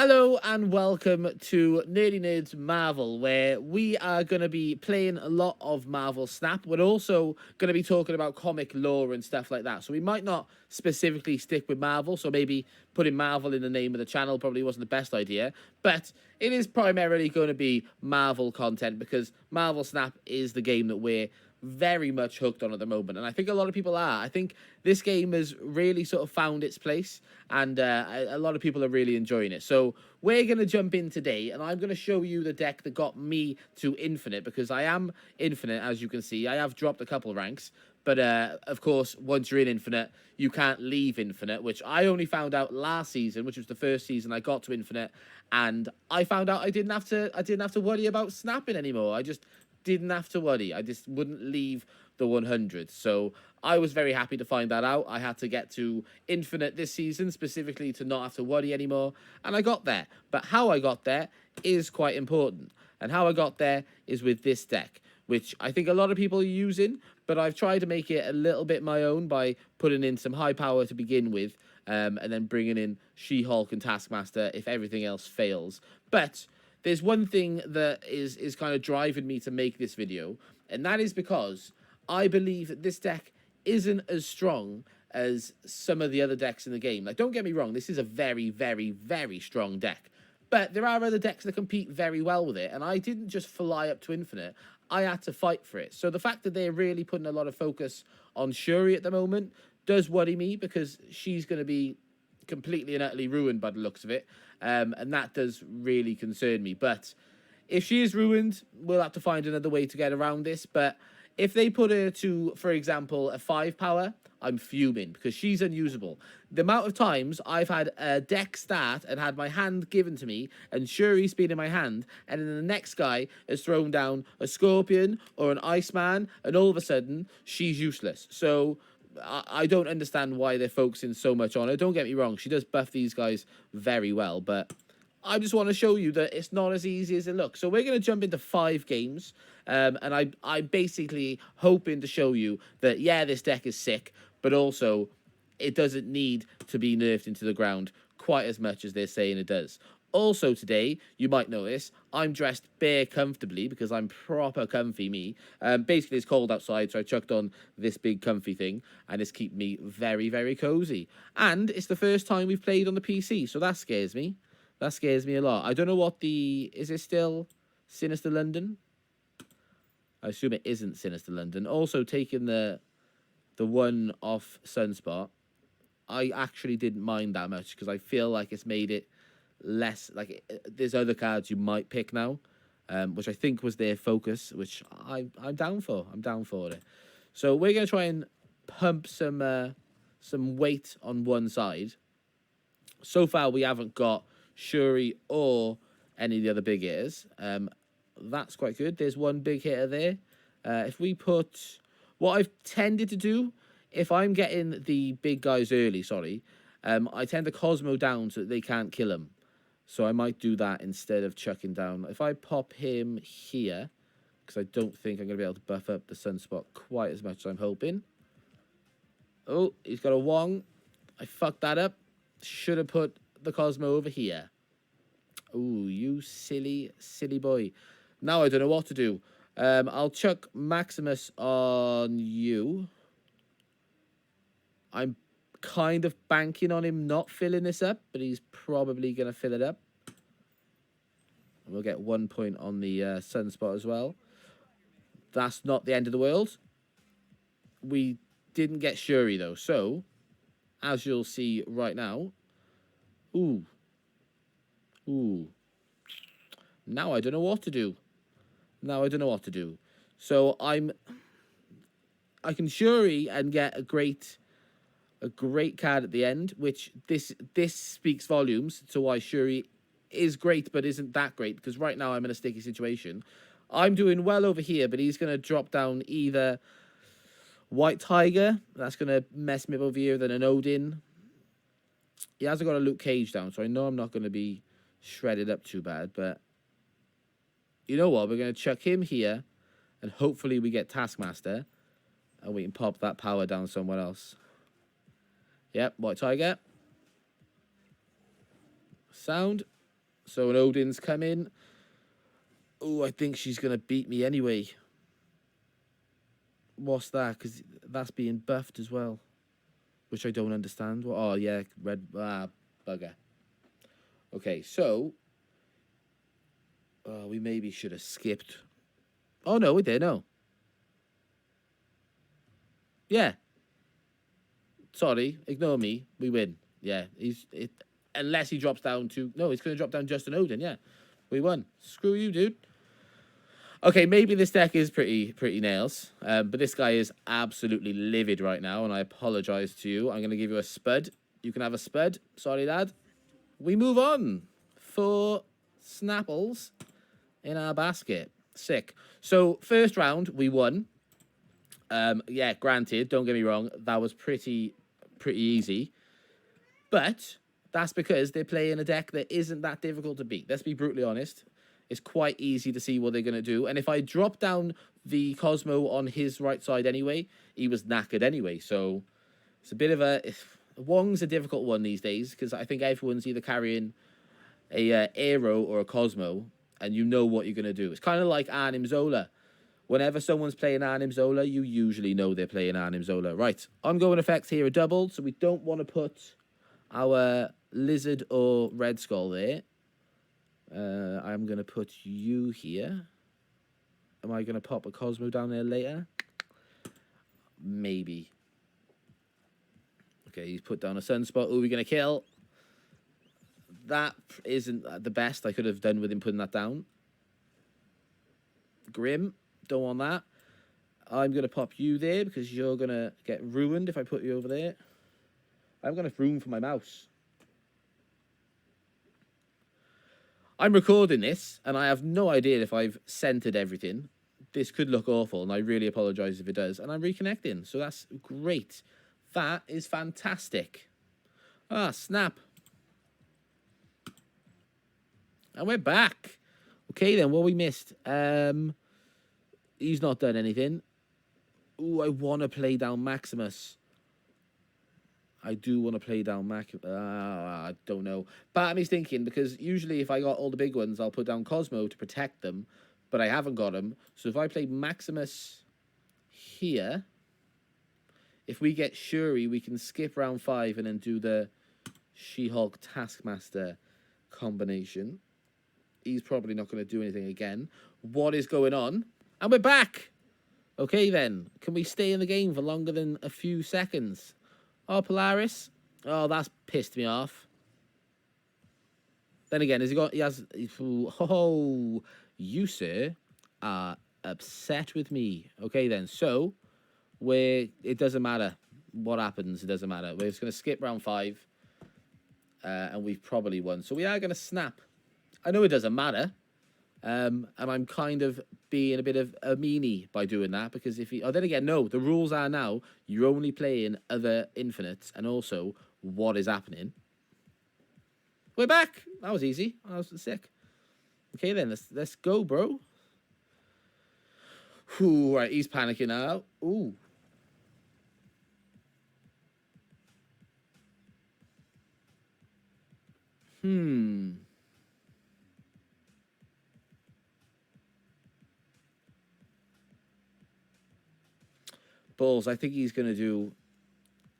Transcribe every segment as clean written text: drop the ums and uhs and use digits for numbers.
Hello and welcome to Nerdy Nerds Marvel, where we are going to be playing a lot of Marvel Snap. We're also going to be talking about comic lore and stuff like that. So we might not specifically stick with Marvel, so maybe putting Marvel in the name of the channel probably wasn't the best idea. But it is primarily going to be Marvel content because Marvel Snap is the game that we're very much hooked on at the moment, and I think a lot of people are. I think this game has really sort of found its place, and a lot of people are really enjoying it. So we're going to jump in today, and I'm going to show you the deck that got me to Infinite, because I am Infinite, as you can see. I have dropped a couple ranks, but of course, once you're in Infinite, you can't leave Infinite, which I only found out last season, which was the first season I got to Infinite, and I found out I didn't have to worry about snapping anymore. I just didn't have to worry. I just wouldn't leave the 100. So I was very happy to find that out. I had to get to Infinite this season, specifically to not have to worry anymore. And I got there. But how I got there is quite important. And how I got there is with this deck, which I think a lot of people are using, but I've tried to make it a little bit my own by putting in some high power to begin with, and then bringing in She-Hulk and Taskmaster if everything else fails. But there's one thing that is kind of driving me to make this video, and that is because I believe that this deck isn't as strong as some of the other decks in the game. Like, don't get me wrong, this is a very, very, very strong deck. But there are other decks that compete very well with it, and I didn't just fly up to Infinite. I had to fight for it. So the fact that they're really putting a lot of focus on Shuri at the moment does worry me, because she's going to be completely and utterly ruined by the looks of it, and that does really concern me. But if she is ruined, we'll have to find another way to get around this. But if they put her to, for example, a 5 power, I'm fuming, because she's unusable. The amount of times I've had a deck start and had my hand given to me, and Shuri's been in my hand, and then the next guy has thrown down a Scorpion or an Iceman, and all of a sudden, she's useless. So I don't understand why they're focusing so much on her. Don't get me wrong, she does buff these guys very well, but I just want to show you that it's not as easy as it looks. So we're going to jump into 5 games, and I'm basically hoping to show you that, yeah, this deck is sick, but also it doesn't need to be nerfed into the ground quite as much as they're saying it does. Also today, you might notice, I'm dressed bare comfortably because I'm proper comfy me. Basically, it's cold outside, so I chucked on this big comfy thing, and it's keeping me very, very cozy. And it's the first time we've played on the PC, so that scares me. That scares me a lot. I don't know what the... Is it still Sinister London? I assume it isn't Sinister London. Also, taking the one off Sunspot, I actually didn't mind that much, because I feel like it's made it less, like, there's other cards you might pick now, which I think was their focus, which I'm down for. I'm down for it. So we're going to try and pump some weight on one side. So far, we haven't got Shuri or any of the other big hitters. That's quite good. There's one big hitter there. If we put... What I've tended to do, if I'm getting the big guys early, I tend to Cosmo down so that they can't kill him. So I might do that instead of chucking down. If I pop him here, because I don't think I'm going to be able to buff up the Sunspot quite as much as I'm hoping. Oh, he's got a Wong. I fucked that up. Should have put the Cosmo over here. Ooh, you silly, silly boy. Now I don't know what to do. I'll chuck Maximus on you. I'm kind of banking on him not filling this up, but he's probably going to fill it up. And we'll get 1 point on the Sunspot as well. That's not the end of the world. We didn't get Shuri, though. So, as you'll see right now... Ooh. Ooh. Now I don't know what to do. Now I don't know what to do. So, I can Shuri and get a great card at the end, which this speaks volumes to why Shuri is great but isn't that great, because right now I'm in a sticky situation. I'm doing well over here, but he's going to drop down either White Tiger, that's going to mess me up over here, then an Odin. He hasn't got a Luke Cage down, so I know I'm not going to be shredded up too bad, but you know what? We're going to chuck him here, and hopefully we get Taskmaster, and we can pop that power down somewhere else. Yep, White Tiger. Sound. So an Odin's coming. Oh, I think she's going to beat me anyway. What's that? Because that's being buffed as well, which I don't understand. Oh, yeah, red... bugger. Okay, so... we maybe should have skipped. Oh, no, we did, no. Yeah. Sorry, ignore me. We win. Yeah, unless he drops down to... No, he's going to drop down just an Odin, yeah. We won. Screw you, dude. Okay, maybe this deck is pretty nails, but this guy is absolutely livid right now, and I apologize to you. I'm going to give you a spud. You can have a spud. Sorry, lad. We move on. 4 Snapples in our basket. Sick. So, first round, we won. Yeah, granted, don't get me wrong, that was pretty easy. But that's because they're playing a deck that isn't that difficult to beat. Let's be brutally honest. It's quite easy to see what they're going to do. And if I drop down the Cosmo on his right side anyway, he was knackered anyway. So it's a bit of a... Wong's a difficult one these days because I think everyone's either carrying a Aero or a Cosmo, and you know what you're going to do. It's kind of like Arnim Zola. Whenever someone's playing Arnim Zola, you usually know they're playing Arnim Zola. Right, ongoing effects here are doubled, so we don't want to put our Lizard or Red Skull there. I'm going to put you here. Am I going to pop a Cosmo down there later? Maybe. Okay, he's put down a Sunspot. Who are we going to kill? That isn't the best I could have done with him putting that down. Grim. Don't want that. I'm going to pop you there because you're going to get ruined if I put you over there. I haven't got enough room for my mouse. I'm recording this, and I have no idea if I've centered everything. This could look awful, and I really apologise if it does. And I'm reconnecting, so that's great. That is fantastic. Ah, snap. And we're back. Okay, then, what we missed? He's not done anything. Ooh, I want to play down Maximus. I do want to play down I don't know. Part of me's thinking, because usually if I got all the big ones, I'll put down Cosmo to protect them. But I haven't got them. So if I play Maximus here, if we get Shuri, we can skip round 5 and then do the She-Hulk Taskmaster combination. He's probably not going to do anything again. What is going on? And we're back! Okay, then. Can we stay in the game for longer than a few seconds? Oh, Polaris. Oh, that's pissed me off. Then again, he has... Oh, you, sir, are upset with me. Okay, then. So, it doesn't matter what happens. It doesn't matter. We're just going to skip round 5. And we've probably won. So we are going to snap. I know it doesn't matter. And I'm kind of being a bit of a meanie by doing that, because if you... Oh, then again, no, the rules are now you're only playing other infinites and also what is happening. We're back. That was easy. That was sick. Okay, then, let's go, bro. Ooh, right, he's panicking now. Ooh. Balls, I think he's going to do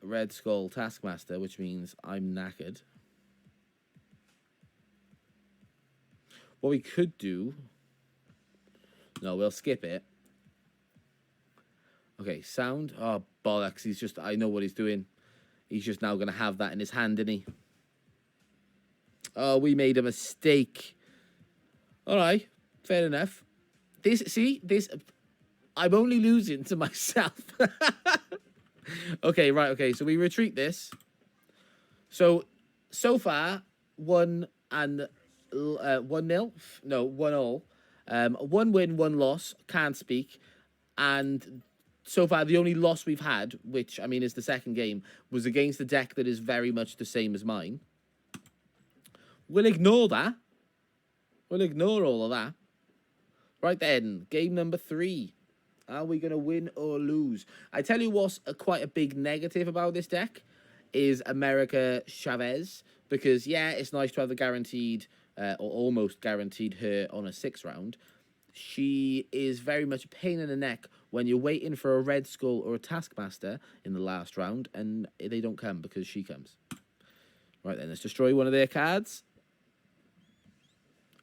Red Skull Taskmaster, which means I'm knackered. What we could do... No, we'll skip it. Okay, sound. Oh, bollocks. He's just... I know what he's doing. He's just now going to have that in his hand, isn't he? Oh, we made a mistake. All right. Fair enough. This... I'm only losing to myself. Okay, right, okay. So we retreat this. So far, 1-0. No, 1-0. 1 win, 1 loss. Can't speak. And so far, the only loss we've had, which, I mean, is the second game, was against a deck that is very much the same as mine. We'll ignore that. We'll ignore all of that. Right then, game number 3. Are we going to win or lose? I tell you what's quite a big negative about this deck is America Chavez. Because, yeah, it's nice to have the guaranteed or almost guaranteed her on a 6th round. She is very much a pain in the neck when you're waiting for a Red Skull or a Taskmaster in the last round, and they don't come because she comes. Right then, let's destroy one of their cards.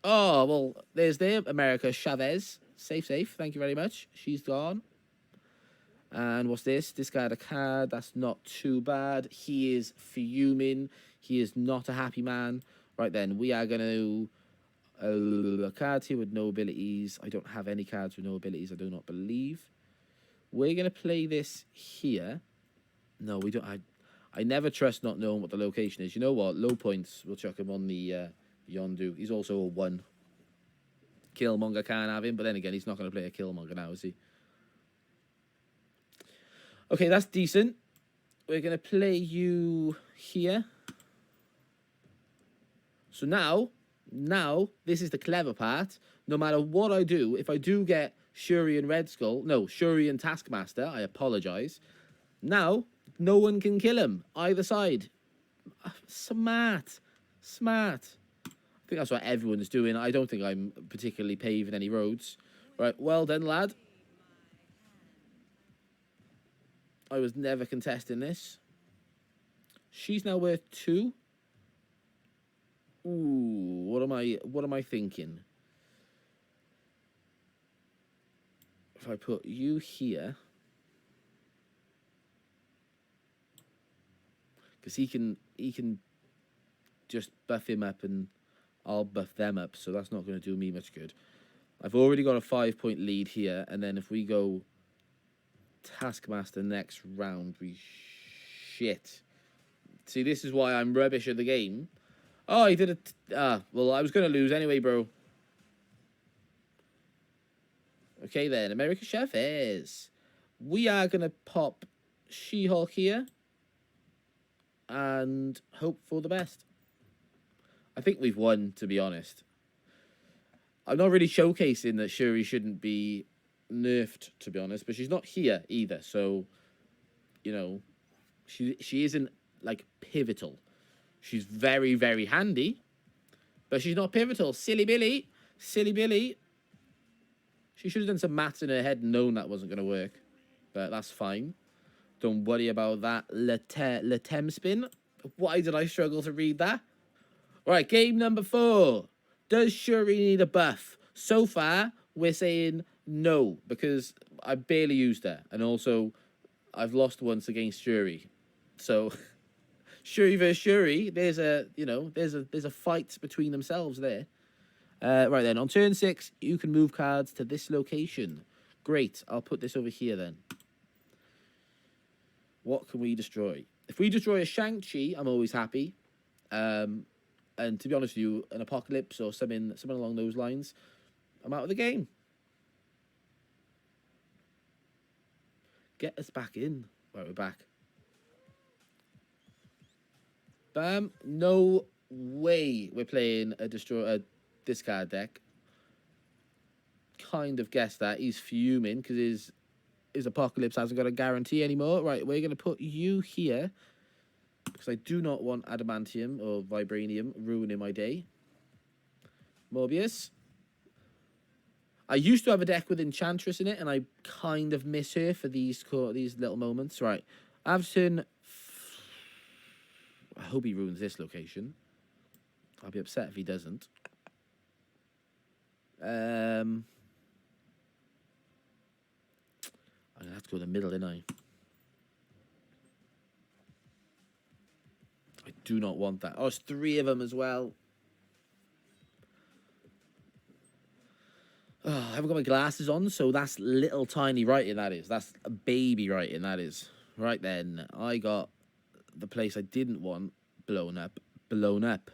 Oh, well, there's the America Chavez. Safe. Thank you very much. She's gone. And what's this? Discard a card. That's not too bad. He is fuming. He is not a happy man. Right then, we are going to... cards here with no abilities. I don't have any cards with no abilities, I do not believe. We're going to play this here. No, we don't. I never trust not knowing what the location is. You know what? Low points. We'll chuck him on the Yondu. He's also a 1. Killmonger can't have him, but then again, he's not going to play a Killmonger now, is he? Okay, that's decent. We're going to play you here. So now, this is the clever part. No matter what I do, if I do get Shuri and Red Skull, no, Shuri and Taskmaster, I apologize. Now, no one can kill him, either side. Smart. I think that's what everyone's doing. I don't think I'm particularly paving any roads. Right, well done, lad. I was never contesting this. She's now worth 2. Ooh, what am I thinking? If I put you here, because he can just buff him up and I'll buff them up, so that's not going to do me much good. I've already got a 5-point lead here, and then if we go Taskmaster next round, we shit. See, this is why I'm rubbish at the game. Oh, he did it. Well, I was going to lose anyway, bro. Okay, then. America Chavez. We are going to pop She-Hulk here. And hope for the best. I think we've won, to be honest. I'm not really showcasing that Shuri shouldn't be nerfed, to be honest. But she's not here either. So, you know, she isn't, like, pivotal. She's very, very handy, but she's not pivotal. Silly Billy. She should have done some maths in her head and known that wasn't going to work, but that's fine. Don't worry about that. Letem spin. Why did I struggle to read that? All right, game number 4. Does Shuri need a buff? So far, we're saying no, because I barely used her, and also I've lost once against Shuri, so. Shuri versus Shuri, there's a fight between themselves there. Right then, on turn 6, you can move cards to this location. Great, I'll put this over here then. What can we destroy? If we destroy a Shang-Chi, I'm always happy. And to be honest with you, an Apocalypse or something along those lines, I'm out of the game. Get us back in. Right, we're back. Bam. No way we're playing a discard deck. Kind of guessed that. He's fuming because his Apocalypse hasn't got a guarantee anymore. Right, we're going to put you here because I do not want Adamantium or Vibranium ruining my day. Morbius. I used to have a deck with Enchantress in it, and I kind of miss her for these little moments. Right, Avton. I hope he ruins this location. I'll be upset if he doesn't. I'm going to have to go in the middle, didn't I? I do not want that. Oh, it's 3 of them as well. Oh, I haven't got my glasses on, so that's little tiny writing, that is. That's a baby writing, that is. Right then, I got the place I didn't want blown up.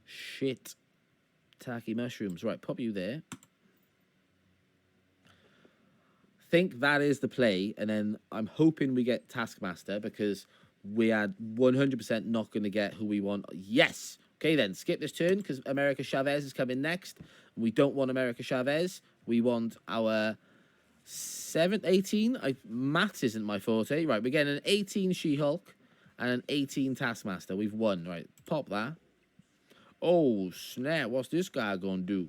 Shit. Tacky mushrooms. Right, pop you there. Think that is the play, and then I'm hoping we get Taskmaster because we are 100% not going to get who we want. Yes! Okay then, skip this turn because America Chavez is coming next. We don't want America Chavez. We want our 7th, 18. Maths isn't my forte. Right, we're getting an 18 She-Hulk and an 18 Taskmaster. We've won. Right, pop that. Oh, snap. What's this guy going to do?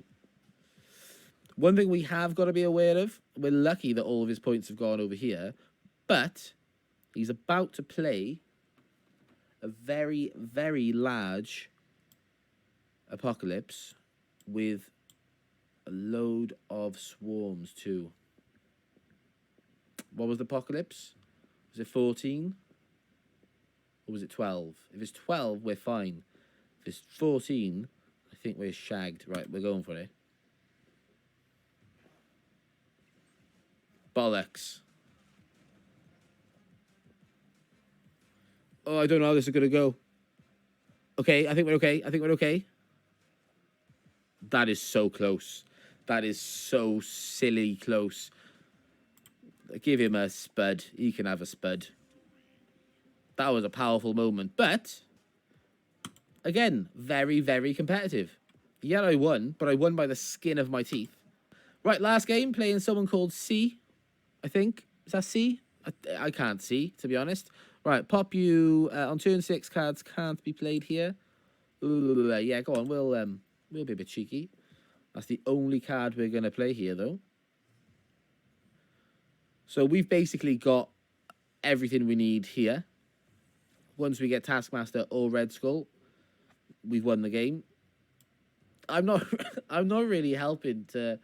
One thing we have got to be aware of, we're lucky that all of his points have gone over here, but he's about to play a very, very large apocalypse with a load of swarms too. What was the apocalypse? Was it 14? Or was it 12? If it's 12, we're fine. If it's 14, I think we're shagged. Right, we're going for it. Bollocks. Oh, I don't know how this is going to go. Okay, I think we're okay. I think we're okay. That is so close. That is so silly close. Give him a spud. He can have a spud. That was a powerful moment. But, again, very, very competitive. Yeah, I won, but I won by the skin of my teeth. Right, last game, playing someone called C, I think. Is that C? I can't see, to be honest. Right, pop you on turn 6. Cards can't be played here. Ooh, yeah, go on. We'll be a bit cheeky. That's the only card we're going to play here, though. So we've basically got everything we need here. Once we get Taskmaster or Red Skull, we've won the game. I'm not I'm not really helping to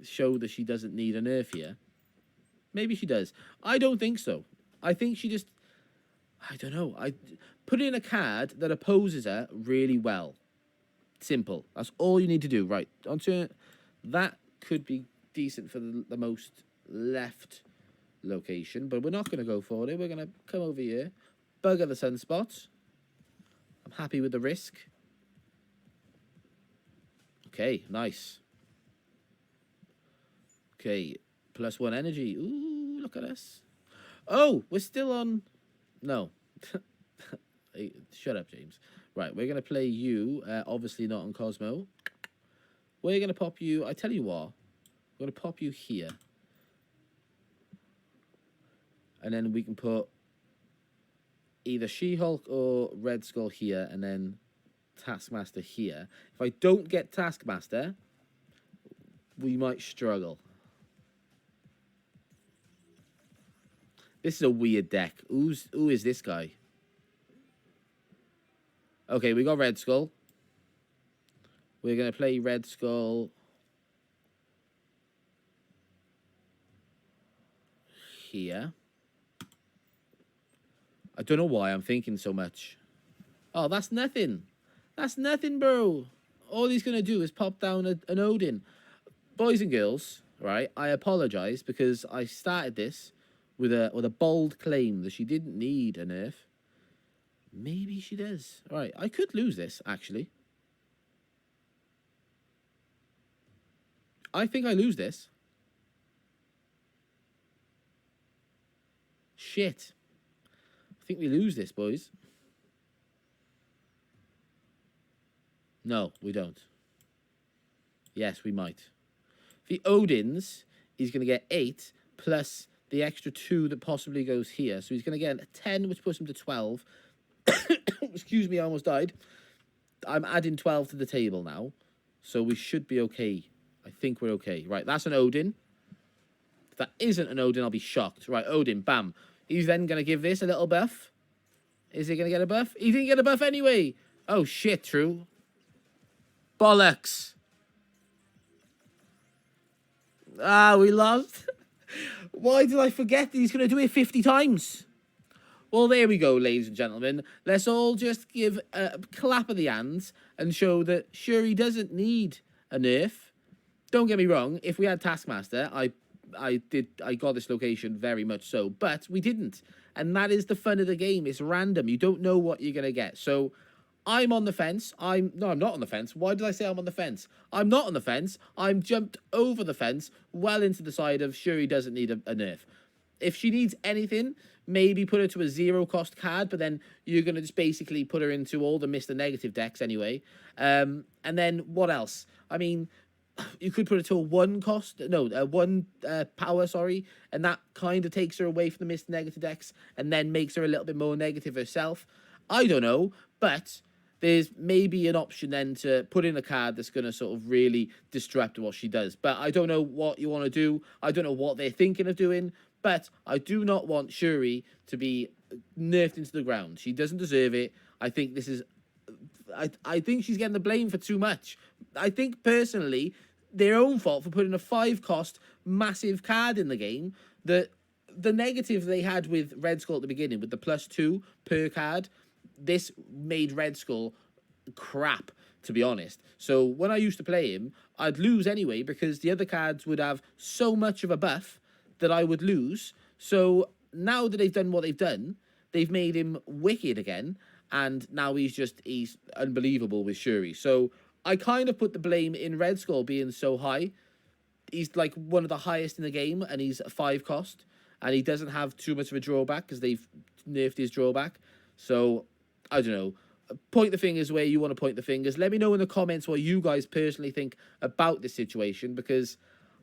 show that she doesn't need a nerf here. Maybe she does. I don't think so. I think she just, I don't know. I put in a card that opposes her really well. Simple. That's all you need to do. Right. Onto that could be decent for the most left location, but we're not going to go for it. We're going to come over here, bugger the sunspots. I'm happy with the risk. Okay, nice. Okay, +1 energy. Ooh, look at us. Oh, we're still on. No. Hey, shut up, James. Right, we're going to play you. Obviously not on Cosmo. We're going to pop you. I tell you what. We're going to pop you here. And then we can put either She-Hulk or Red Skull here. And then Taskmaster here. If I don't get Taskmaster, we might struggle. This is a weird deck. Who is this guy? Okay, we got Red Skull. We're going to play Red Skull here. I don't know why I'm thinking so much. Oh, that's nothing. That's nothing, bro. All he's going to do is pop down an Odin. Boys and girls, right, I apologize because I started this with a bold claim that she didn't need a nerf. Maybe she does. All right, I could lose this, actually. I think I lose this. Shit. I think we lose this, boys. No, we don't. Yes, we might. The Odins is going to get 8 plus the extra 2 that possibly goes here. So he's going to get a 10, which puts him to 12. Excuse me, I almost died. I'm adding 12 to the table now. So we should be okay. I think we're okay. Right, that's an Odin. If that isn't an Odin, I'll be shocked. Right, Odin, bam. He's then going to give this a little buff. Is he going to get a buff? He didn't get a buff anyway. Oh, shit, true. Bollocks. Ah, we lost. Why did I forget that he's going to do it 50 times? Well, there we go, ladies and gentlemen. Let's all just give a clap of the hands and show that Shuri doesn't need a nerf. Don't get me wrong. If we had Taskmaster, I got this location very much so, but we didn't. And that is the fun of the game. It's random. You don't know what you're going to get. So I'm on the fence. No, I'm not on the fence. Why did I say I'm on the fence? I'm not on the fence. I'm jumped over the fence well into the side of Shuri doesn't need a nerf. If she needs anything, maybe put her to a 0-cost card, but then you're going to just basically put her into all the Mr. Negative decks anyway. And then what else? I mean, you could put her to a 1-cost, no, a 1 power, sorry, and that kind of takes her away from the Mr. Negative decks and then makes her a little bit more negative herself. I don't know, but there's maybe an option then to put in a card that's going to sort of really disrupt what she does. But I don't know what you want to do. I don't know what they're thinking of doing. But I do not want Shuri to be nerfed into the ground. She doesn't deserve it. I think this is... I think she's getting the blame for too much. I think, personally, their own fault for putting a 5-cost massive card in the game. The negative they had with Red Skull at the beginning, with the +2 per card, this made Red Skull crap, to be honest. So when I used to play him, I'd lose anyway because the other cards would have so much of a buff that I would lose. So now that they've done what they've done, they've made him wicked again, and now he's unbelievable with Shuri. So I kind of put the blame in Red Skull being so high. He's like one of the highest in the game, and he's a 5-cost, and he doesn't have too much of a drawback because they've nerfed his drawback. So I don't know. Point the fingers where you want to point the fingers. Let me know in the comments what you guys personally think about this situation, because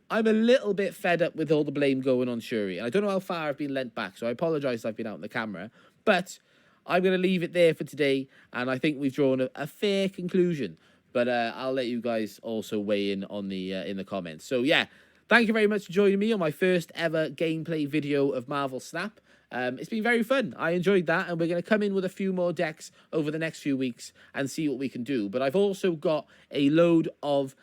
I'm a little bit fed up with all the blame going on Shuri. And I don't know how far I've been lent back, so I apologise I've been out in the camera. But I'm going to leave it there for today, and I think we've drawn a fair conclusion. But I'll let you guys also weigh in on the in the comments. So yeah, thank you very much for joining me on my first ever gameplay video of Marvel Snap. It's been very fun. I enjoyed that, and we're going to come in with a few more decks over the next few weeks and see what we can do. But I've also got a load of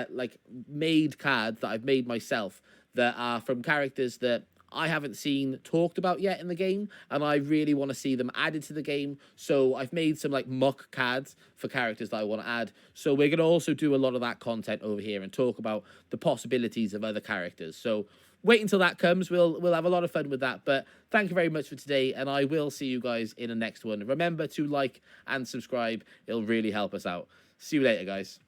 like made cards that I've made myself that are from characters that I haven't seen talked about yet in the game, and I really want to see them added to the game. So I've made some like mock cards for characters that I want to add. So we're going to also do a lot of that content over here and talk about the possibilities of other characters. So wait until that comes. We'll have a lot of fun with that. But thank you very much for today, and I will see you guys in the next one. Remember to like and subscribe. It'll really help us out. See you later, guys.